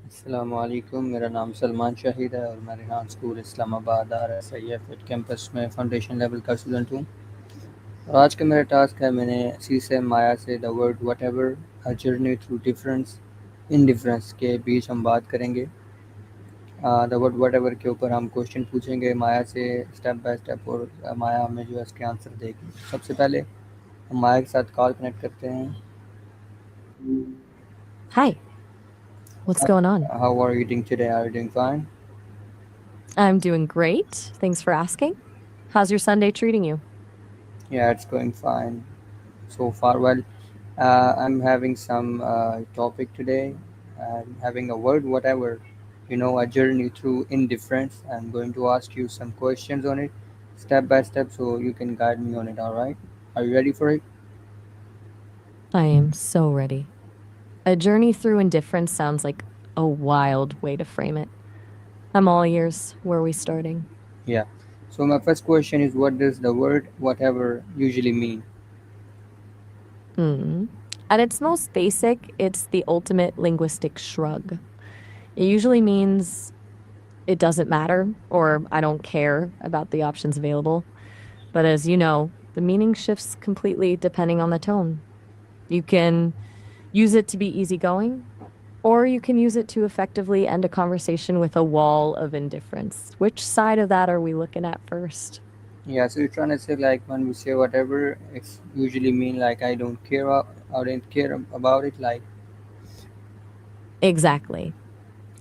अस्सलाम वालेकुम। मेरा नाम सलमान शाहिद है और मैं Rehan school Islamabad RSIF campus में फाउंडेशन लेवल का स्टूडेंट हूँ। और आज का मेरा टास्क है, मैंने सी से माया से the word what ever a journey through difference indifference के बीच हम बात करेंगे। द वर्ड वट एवर के ऊपर हम क्वेश्चन पूछेंगे माया से स्टेप बाय स्टेप, और माया हमें जो है इसके आंसर देगी। सबसे पहले हम माया के साथ कॉल कनेक्ट करते हैं। Hi, what's going on? How are you doing today? Are you doing fine? I'm doing great. Thanks for asking. How's your Sunday treating you? Yeah, it's going fine so far. Well, I'm having some topic today. I'm having a word, whatever, a journey through indifference. I'm going to ask you some questions on it, step by step, so you can guide me on it. All right? Are you ready for it? I am so ready. A journey through indifference sounds like a wild way to frame it. I'm all ears. Where are we starting? Yeah. So my first question is, what does the word whatever usually mean? Hmm. At its most basic, it's the ultimate linguistic shrug. It usually means it doesn't matter or I don't care about the options available. But as you know, the meaning shifts completely depending on the tone. You can use it to be easygoing, or you can use it to effectively end a conversation with a wall of indifference. Which side of that are we looking at first? Yeah, so you're trying to say, like, when we say whatever, it's usually mean like I don't care about it, like. Exactly.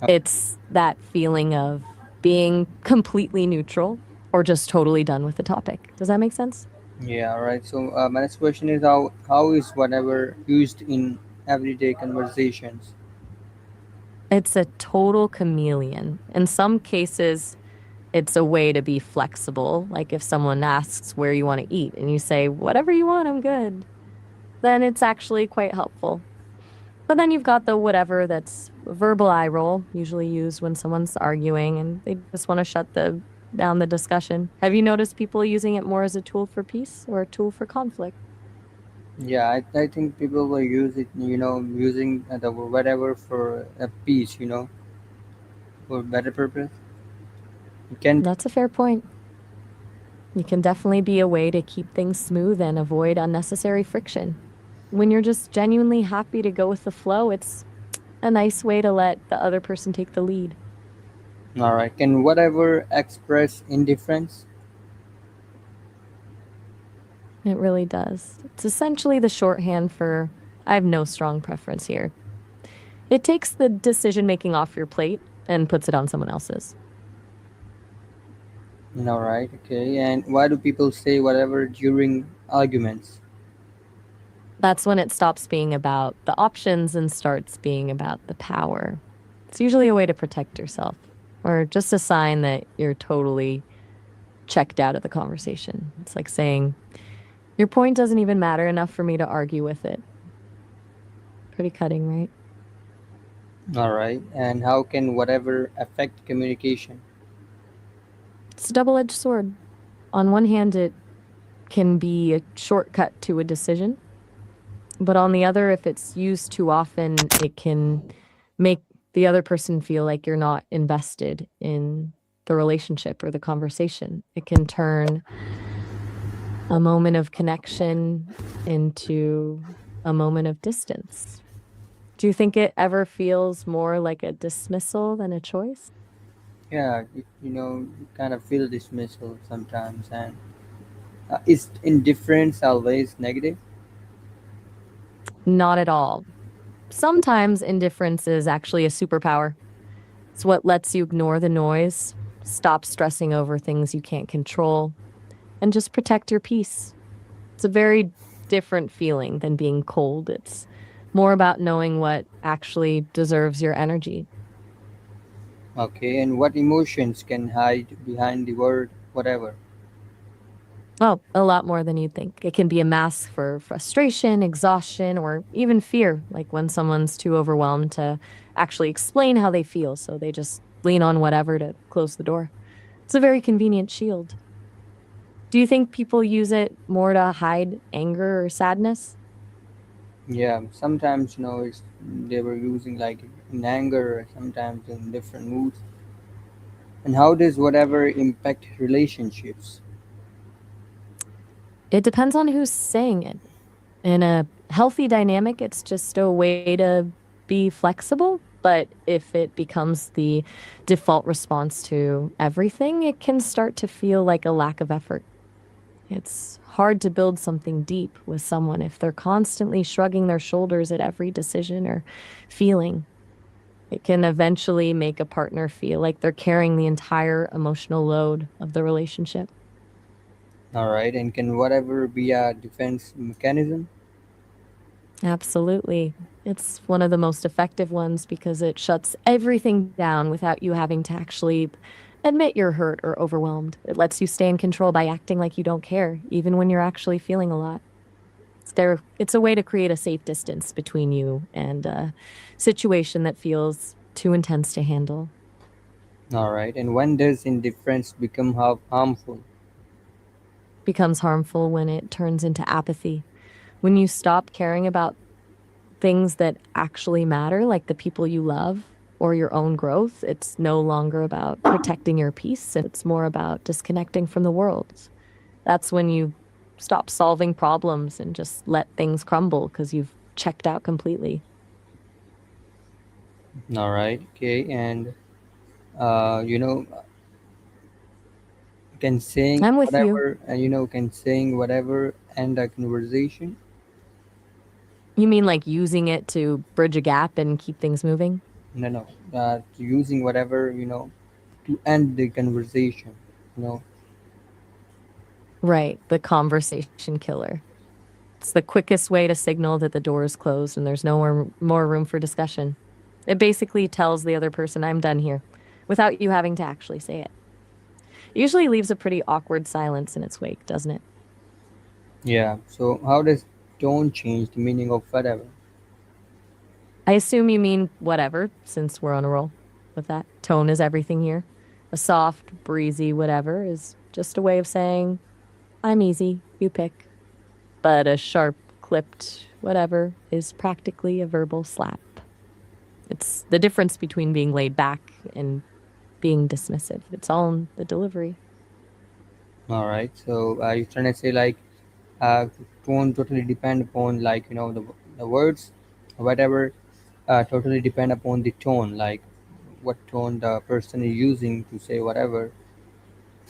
It's that feeling of being completely neutral or just totally done with the topic. Does that make sense? Yeah, right. So my next question is, how is whatever used in everyday conversations? It's a total chameleon. In some cases, it's a way to be flexible. Like if someone asks where you want to eat and you say, whatever you want, I'm good, then it's actually quite helpful. But then you've got the whatever that's a verbal eye roll, usually used when someone's arguing and they just want to shut down the discussion. Have you noticed people using it more as a tool for peace or a tool for conflict? Yeah, I think people will use it, using the whatever for a peace, for better purpose. It can. That's a fair point. It can definitely be a way to keep things smooth and avoid unnecessary friction. When you're just genuinely happy to go with the flow, it's a nice way to let the other person take the lead. All right. Can whatever express indifference? It really does. It's essentially the shorthand for I have no strong preference here. It takes the decision making off your plate and puts it on someone else's. All right. Okay. And why do people say whatever during arguments? That's when it stops being about the options and starts being about the power. It's usually a way to protect yourself or just a sign that you're totally checked out of the conversation. It's like saying, your point doesn't even matter enough for me to argue with it. Pretty cutting, right? All right. And how can whatever affect communication? It's a double edged sword. On one hand, it can be a shortcut to a decision. But on the other, if it's used too often, it can make the other person feel like you're not invested in the relationship or the conversation. It can turn a moment of connection into a moment of distance. Do you think it ever feels more like a dismissal than a choice? Yeah, you kind of feel dismissal sometimes. And is indifference always negative? Not at all. Sometimes indifference is actually a superpower. It's what lets you ignore the noise, stop stressing over things you can't control, and just protect your peace. It's a very different feeling than being cold. It's more about knowing what actually deserves your energy. Okay, and what emotions can hide behind the word whatever? Oh, a lot more than you'd think. It can be a mask for frustration, exhaustion, or even fear, like when someone's too overwhelmed to actually explain how they feel, so they just lean on whatever to close the door. It's a very convenient shield. Do you think people use it more to hide anger or sadness? Yeah, sometimes, they were using like in anger or sometimes in different moods? And how does whatever impact relationships? It depends on who's saying it. In a healthy dynamic, it's just a way to be flexible. But if it becomes the default response to everything, it can start to feel like a lack of effort. It's hard to build something deep with someone if they're constantly shrugging their shoulders at every decision or feeling. It can eventually make a partner feel like they're carrying the entire emotional load of the relationship. All right, and can whatever be a defense mechanism? Absolutely. It's one of the most effective ones because it shuts everything down without you having to actually admit you're hurt or overwhelmed. It lets you stay in control by acting like you don't care, even when you're actually feeling a lot. It's a way to create a safe distance between you and a situation that feels too intense to handle. All right, and when does indifference become harmful? Becomes harmful when it turns into apathy. When you stop caring about things that actually matter, like the people you love or your own growth, it's no longer about protecting your peace. It's more about disconnecting from the world. That's when you stop solving problems and just let things crumble because you've checked out completely. All right, okay, and you know, can saying I'm with you. whatever, can saying whatever end a conversation? You mean like using it to bridge a gap and keep things moving? No, no, using whatever, to end the conversation, you know. Right, the conversation killer. It's the quickest way to signal that the door is closed and there's no more room for discussion. It basically tells the other person, I'm done here, without you having to actually say it. It usually leaves a pretty awkward silence in its wake, doesn't it? Yeah, so how does tone change the meaning of whatever? I assume you mean whatever, since we're on a roll with that. Tone is everything here. A soft, breezy whatever is just a way of saying, I'm easy, you pick. But a sharp, clipped whatever is practically a verbal slap. It's the difference between being laid back and being dismissive. It's all in the delivery. All right, so you're trying to say like tone totally depend upon like the words, whatever, totally depend upon the tone, like what tone the person is using to say whatever,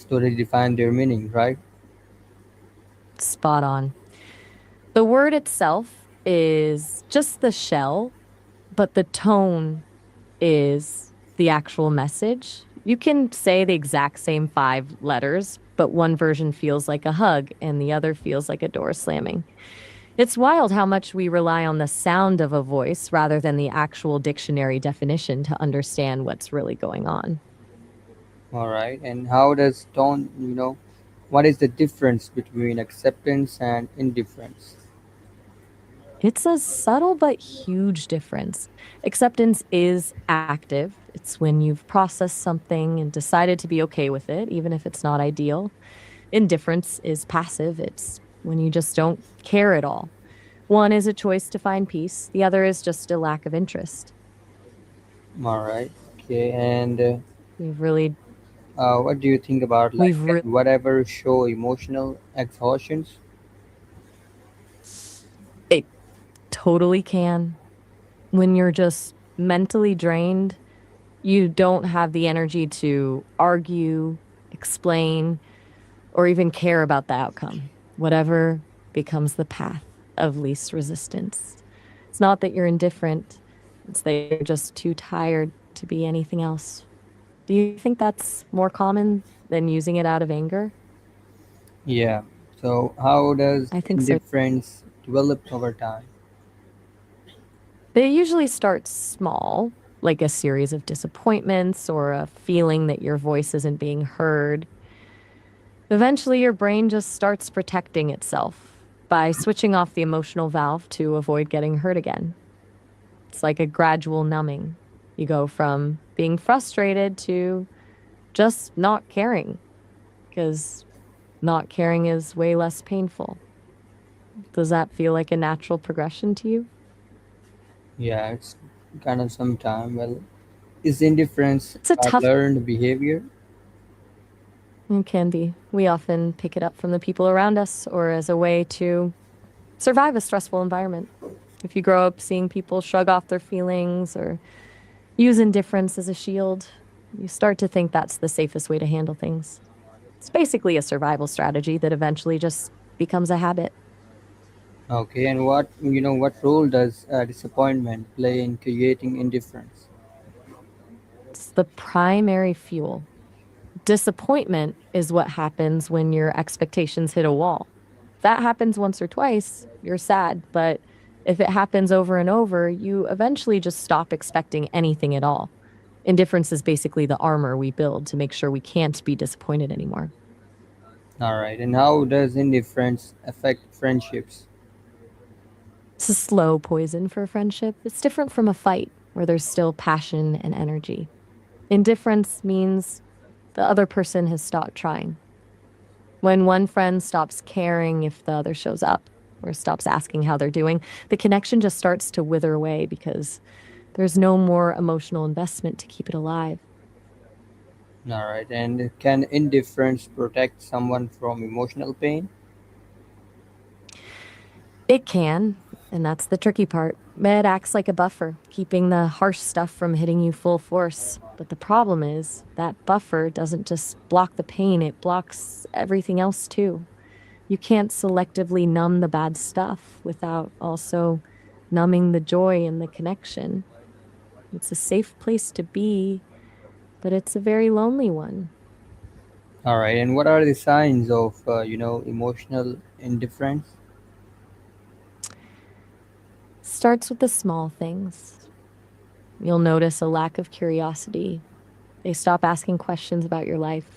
totally define their meaning, right? Spot on. The word itself is just the shell, but the tone is the actual message. You can say the exact same 5 letters, but one version feels like a hug and the other feels like a door slamming. It's wild how much we rely on the sound of a voice rather than the actual dictionary definition to understand what's really going on. All right, and how does tone, what is the difference between acceptance and indifference? It's a subtle but huge difference. Acceptance is active. It's when you've processed something and decided to be okay with it, even if it's not ideal. Indifference is passive. It's when you just don't care at all. One is a choice to find peace, the other is just a lack of interest. All right, okay, and We've really, what do you think about like we've re- can whatever show emotional exhaustions? it totally can. When you're just mentally drained, you don't have the energy to argue, explain, or even care about the outcome. Whatever becomes the path of least resistance. It's not that you're indifferent, it's that you're just too tired to be anything else. Do you think that's more common than using it out of anger? Yeah. So how does I think so. indifference develop over time? They usually start small, like a series of disappointments or a feeling that your voice isn't being heard. Eventually, your brain just starts protecting itself by switching off the emotional valve to avoid getting hurt again. It's like a gradual numbing. You go from being frustrated to just not caring, because not caring is way less painful. Does that feel like a natural progression to you? Yeah, it's kind of some time. Well, is indifference It's a a tough learned behavior? It can be. We often pick it up from the people around us or as a way to survive a stressful environment. If you grow up seeing people shrug off their feelings or use indifference as a shield, you start to think that's the safest way to handle things. It's basically a survival strategy that eventually just becomes a habit. Okay, and what role does disappointment play in creating indifference? It's the primary fuel. Disappointment is what happens when your expectations hit a wall. If that happens once or twice, you're sad, but if it happens over and over, you eventually just stop expecting anything at all. Indifference is basically the armor we build to make sure we can't be disappointed anymore. All right, and how does indifference affect friendships? It's a slow poison for a friendship. It's different from a fight where there's still passion and energy. Indifference means the other person has stopped trying. When one friend stops caring if the other shows up or stops asking how they're doing, the connection just starts to wither away because there's no more emotional investment to keep it alive. All right, and can indifference protect someone from emotional pain? It can, and that's the tricky part. It acts like a buffer, keeping the harsh stuff from hitting you full force. But the problem is that buffer doesn't just block the pain, it blocks everything else too. You can't selectively numb the bad stuff without also numbing the joy and the connection. It's a safe place to be, but it's a very lonely one. All right, and what are the signs of emotional indifference? Starts with the small things. You'll notice a lack of curiosity. They stop asking questions about your life.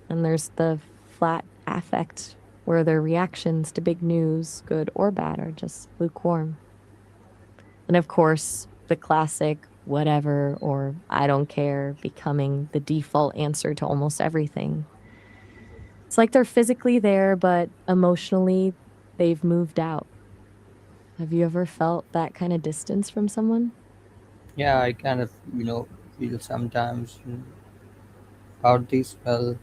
And there's the flat affect, where their reactions to big news, good or bad, are just lukewarm. And of course, the classic whatever or I don't care becoming the default answer to almost everything. It's like they're physically there, but emotionally, they've moved out. Have you ever felt that kind of distance from someone? Yeah, I kind of feel sometimes about this. Well,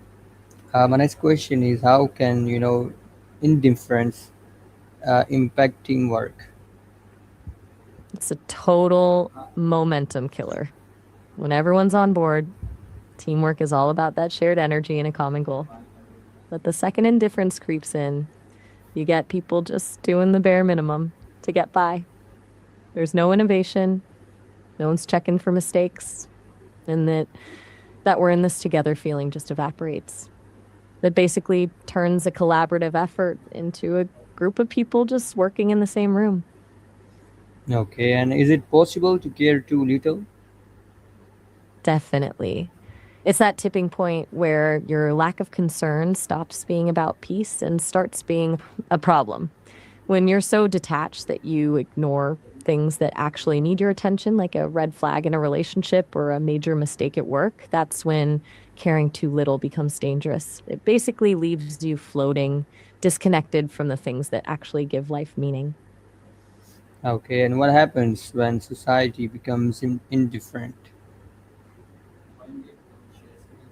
my next question is how can indifference impact teamwork? It's a total momentum killer. When everyone's on board, teamwork is all about that shared energy and a common goal. But the second indifference creeps in, you get people just doing the bare minimum to get by. There's no innovation, no one's checking for mistakes, and that we're in this together feeling just evaporates. That basically turns a collaborative effort into a group of people just working in the same room. Okay, and is it possible to care too little? Definitely. It's that tipping point where your lack of concern stops being about peace and starts being a problem. When you're so detached that you ignore things that actually need your attention, like a red flag in a relationship or a major mistake at work, that's when caring too little becomes dangerous. It basically leaves you floating, disconnected from the things that actually give life meaning. Okay, and what happens when society becomes indifferent?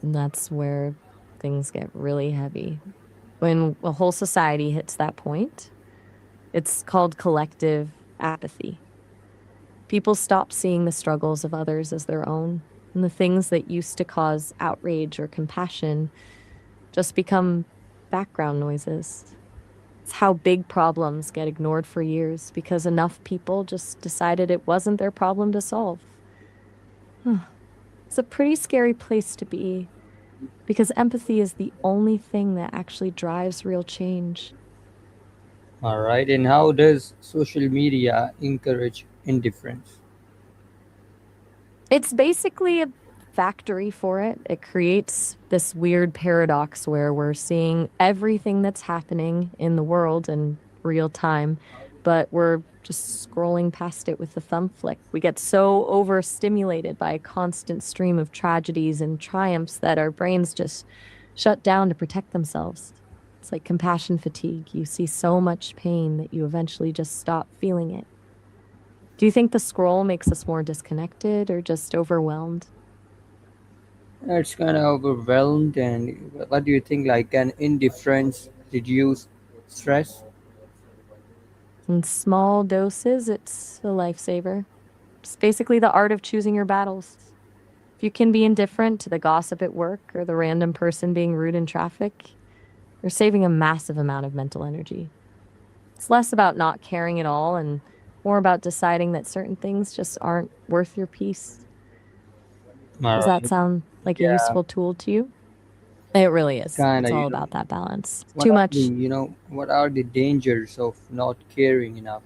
And that's where things get really heavy. When a whole society hits that point, it's called collective apathy. People stop seeing the struggles of others as their own, and the things that used to cause outrage or compassion just become background noises. It's how big problems get ignored for years because enough people just decided it wasn't their problem to solve. It's a pretty scary place to be because empathy is the only thing that actually drives real change. All right, and how does social media encourage indifference? It's basically a factory for it. It creates this weird paradox where we're seeing everything that's happening in the world in real time, but we're just scrolling past it with a thumb flick. We get so overstimulated by a constant stream of tragedies and triumphs that our brains just shut down to protect themselves. It's like compassion fatigue. You see so much pain that you eventually just stop feeling it. Do you think the scroll makes us more disconnected or just overwhelmed? It's kind of overwhelmed. And what do you think? Like, can indifference reduce stress? In small doses, it's a lifesaver. It's basically the art of choosing your battles. If you can be indifferent to the gossip at work or the random person being rude in traffic, you're saving a massive amount of mental energy. It's less about not caring at all and more about deciding that certain things just aren't worth your peace. All Does that right. sound like a Yeah, useful tool to you? It really is. kind It's of. all about that balance. What Too are the much. what are the dangers of not caring enough?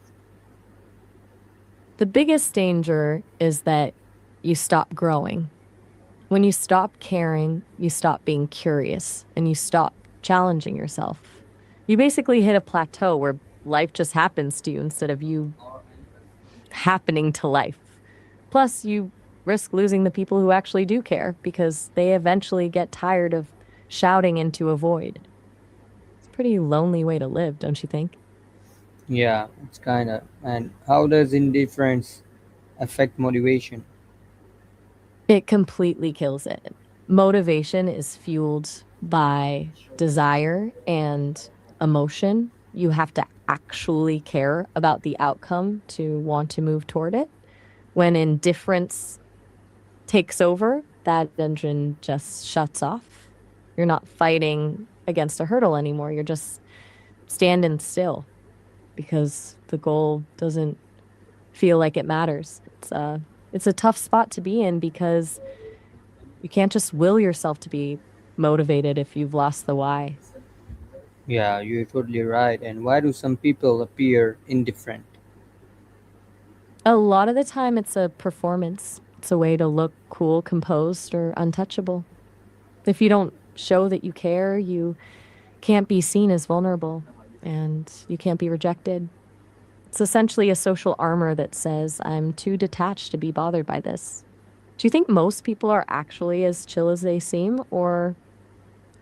The biggest danger is that you stop growing. When you stop caring, you stop being curious and you stop challenging yourself. You basically hit a plateau where life just happens to you instead of you happening to life. Plus, you risk losing the people who actually do care because they eventually get tired of shouting into a void. It's a pretty lonely way to live, don't you think? Yeah, it's kind of. And how does indifference affect motivation? It completely kills it. Motivation is fueled by desire and emotion. You have to actually care about the outcome to want to move toward it. When indifference takes over, that engine just shuts off. You're not fighting against a hurdle anymore. You're just standing still because the goal doesn't feel like it matters. It's a tough spot to be in because you can't just will yourself to be motivated if you've lost the why. Yeah, you're totally right. And why do some people appear indifferent? A lot of the time, it's a performance. It's a way to look cool, composed, or untouchable. If you don't show that you care, you can't be seen as vulnerable and you can't be rejected. It's essentially a social armor that says, I'm too detached to be bothered by this. Do you think most people are actually as chill as they seem, or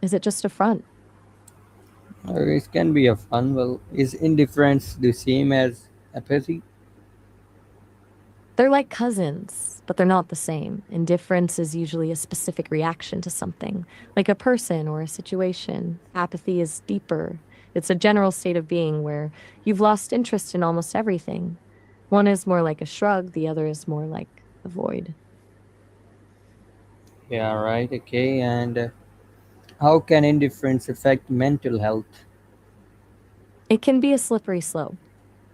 is it just a front? It can be a fun. Well, is indifference the same as apathy? They're like cousins, but they're not the same. Indifference is usually a specific reaction to something, like a person or a situation. Apathy is deeper. It's a general state of being where you've lost interest in almost everything. One is more like a shrug, the other is more like a void. Yeah, right. Okay. And how can indifference affect mental health? It can be a slippery slope.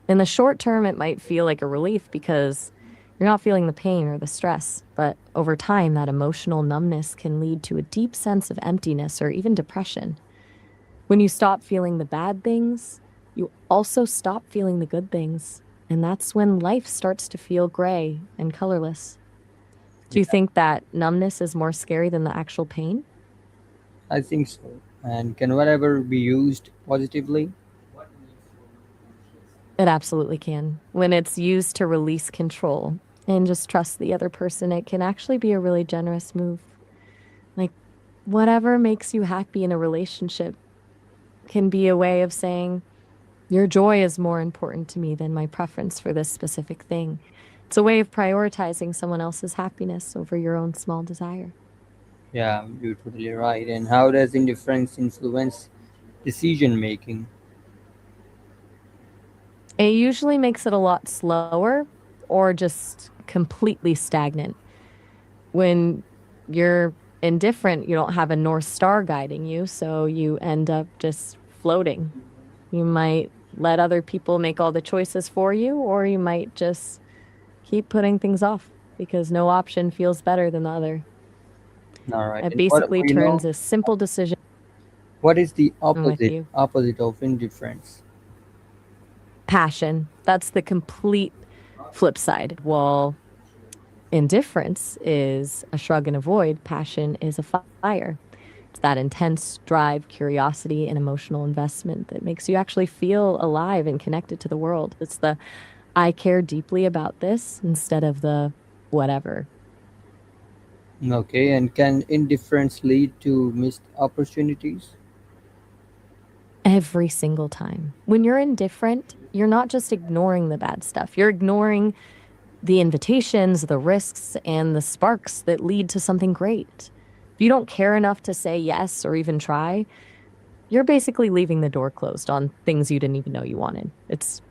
In the short term, it might feel like a relief because you're not feeling the pain or the stress. But over time, that emotional numbness can lead to a deep sense of emptiness or even depression. When you stop feeling the bad things, you also stop feeling the good things. And that's when life starts to feel gray and colorless. Do you Yeah, think that numbness is more scary than the actual pain? I think so. And can whatever be used positively? It absolutely can. When it's used to release control and just trust the other person, it can actually be a really generous move. Like, whatever makes you happy in a relationship can be a way of saying, your joy is more important to me than my preference for this specific thing. It's a way of prioritizing someone else's happiness over your own small desire. Yeah, you're totally right. And how does indifference influence decision making? It usually makes it a lot slower or just completely stagnant. When you're indifferent, you don't have a North Star guiding you, so you end up just floating. You might let other people make all the choices for you, or you might just keep putting things off because no option feels better than the other. All right. It And what basically turns a simple decision. what is the I'm with you. opposite of indifference? Passion. That's the complete flip side. Well, indifference is a shrug and avoid. Passion is a fire. It's that intense drive, curiosity, and emotional investment that makes you actually feel alive and connected to the world. It's the I care deeply about this instead of the whatever. Okay. And can indifference lead to missed opportunities? Every single time. When you're indifferent, you're not just ignoring the bad stuff, you're ignoring the invitations, the risks, and the sparks that lead to something great. If you don't care enough to say yes or even try, you're basically leaving the door closed on things you didn't even know you wanted. It's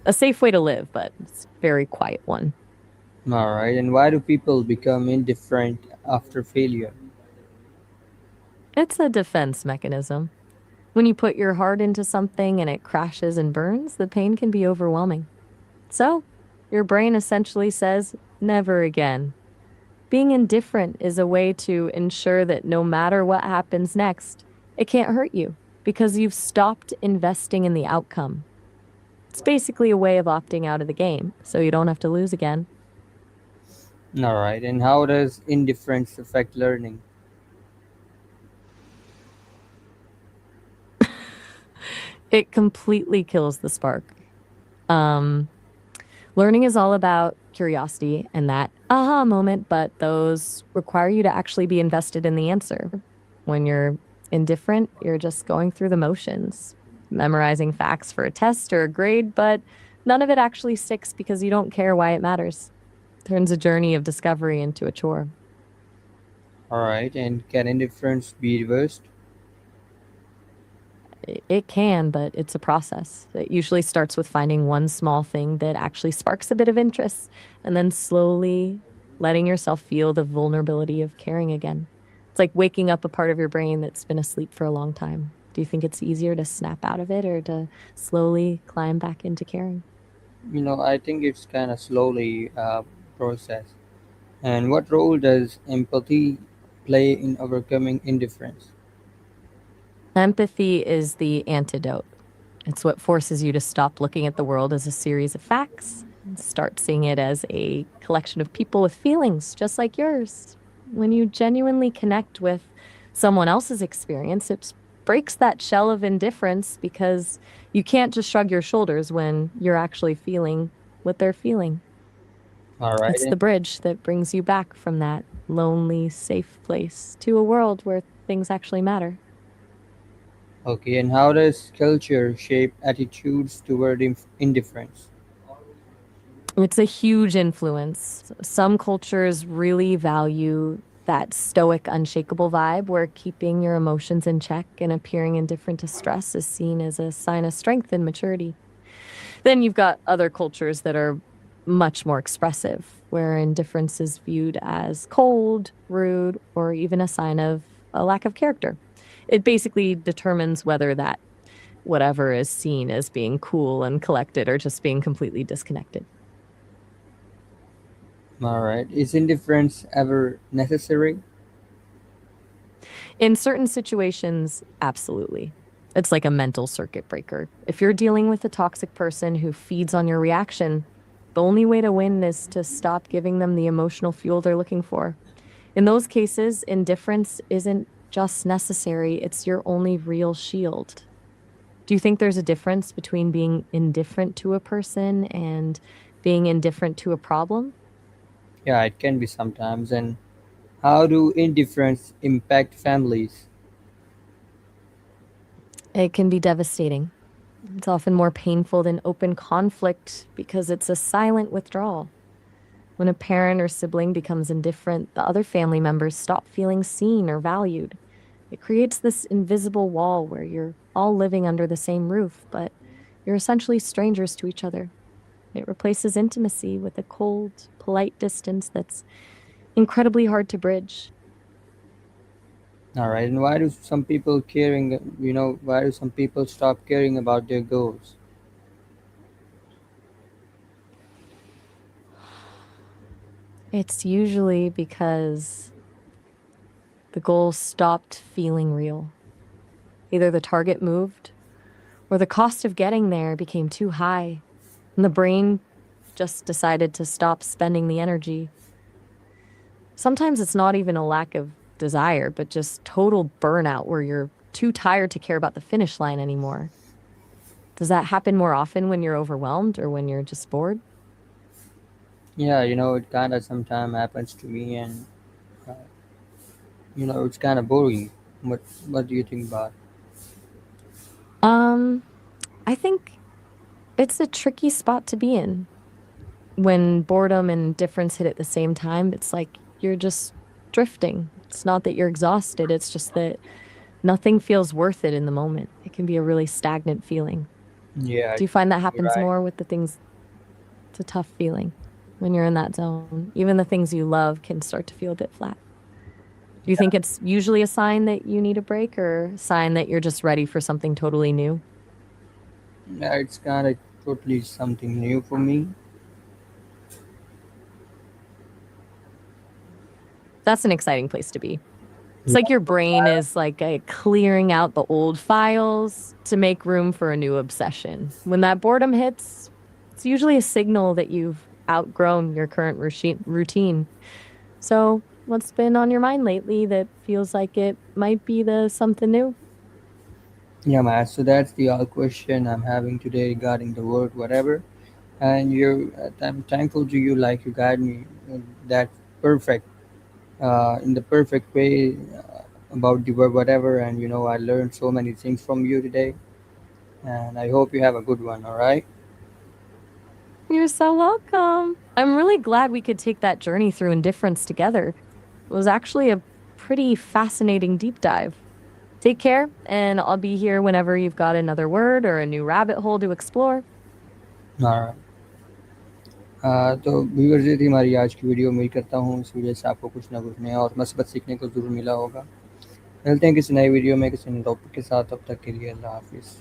a safe way to live, but it's a very quiet one. All right, and why do people become indifferent after failure? It's a defense mechanism. When you put your heart into something and it crashes and burns, the pain can be overwhelming. So, your brain essentially says, never again. Being indifferent is a way to ensure that no matter what happens next, it can't hurt you because you've stopped investing in the outcome. It's basically a way of opting out of the game so you don't have to lose again. All right, and how does indifference affect learning? It completely kills the spark. Um, Learning is all about curiosity and that aha moment, but those require you to actually be invested in the answer. When you're indifferent, you're just going through the motions, memorizing facts for a test or a grade, but none of it actually sticks because you don't care why it matters. Turns a journey of discovery into a chore. All right, and can indifference be reversed? It can, but it's a process. It usually starts with finding one small thing that actually sparks a bit of interest and then slowly letting yourself feel the vulnerability of caring again. It's like waking up a part of your brain that's been asleep for a long time. Do you think it's easier to snap out of it or to slowly climb back into caring? I think it's kind of slowly process. And what role does empathy play in overcoming indifference? Empathy is the antidote. It's what forces you to stop looking at the world as a series of facts and start seeing it as a collection of people with feelings just like yours. When you genuinely connect with someone else's experience, it breaks that shell of indifference because you can't just shrug your shoulders when you're actually feeling what they're feeling. All right, It's the bridge that brings you back from that lonely, safe place to a world where things actually matter. okay, and how does culture shape attitudes toward indifference? It's a huge influence. Some cultures really value that stoic, unshakable vibe where keeping your emotions in check and appearing indifferent to stress is seen as a sign of strength and maturity. Then you've got other cultures that are much more expressive, where indifference is viewed as cold, rude, or even a sign of a lack of character. It basically determines whether that whatever is seen as being cool and collected or just being completely disconnected. All right, is indifference ever necessary? In certain situations, absolutely. It's like a mental circuit breaker. If you're dealing with a toxic person who feeds on your reaction, the only way to win is to stop giving them the emotional fuel they're looking for. In those cases, indifference isn't just necessary, it's your only real shield. Do you think there's a difference between being indifferent to a person and being indifferent to a problem? Yeah, it can be sometimes. And how do indifference impact families? It can be devastating. It's often more painful than open conflict because it's a silent withdrawal. When a parent or sibling becomes indifferent, the other family members stop feeling seen or valued. It creates this invisible wall where you're all living under the same roof, but you're essentially strangers to each other. It replaces intimacy with a cold, polite distance that's incredibly hard to bridge. All right, and why do some people stop caring about their goals? It's usually because the goal stopped feeling real. Either the target moved or the cost of getting there became too high, and the brain just decided to stop spending the energy. Sometimes it's not even a lack of desire, but just total burnout where you're too tired to care about the finish line anymore. Does that happen more often when you're overwhelmed or when you're just bored? Yeah, it kind of sometimes happens to me, and uh, it's kind of boring. What do you think about? Um, I think it's a tricky spot to be in. when boredom and difference hit at the same time, it's like you're just drifting. It's not that you're exhausted, it's just that nothing feels worth it in the moment. It can be a really stagnant feeling. Yeah, Do you find that you're happens right. more with the things? It's a tough feeling when you're in that zone. Even the things you love can start to feel a bit flat. Do you Yeah, think it's usually a sign that you need a break or a sign that you're just ready for something totally new? yeah, it's kind of totally something new for me. That's an exciting place to be. It's Yeah, like your brain is like clearing out the old files to make room for a new obsession. When that boredom hits, it's usually a signal that you've outgrown your current routine. So, what's been on your mind lately that feels like it might be the something new? yeah, man. So that's the all question I'm having today regarding the word whatever. And I'm thankful to you, like you guide me that perfect, in the perfect way about the word whatever. And I learned so many things from you today. And I hope you have a good one. All right. You're so welcome. I'm really glad we could take that journey through indifference together. It was actually a pretty fascinating deep dive. Take care, and I'll be here whenever you've got another word or a new rabbit hole to explore. All right. तो viewers, ये थी हमारी आज की video. उम्मीद करता हूँ इस वीडियो से आपको कुछ ना कुछ नया और मस्बत सीखने को ज़रूर मिला होगा। मिलते हैं किसी नई वीडियो में किसी नए टॉपिक के साथ। तब तक के लिए अल्लाह हाफिज़।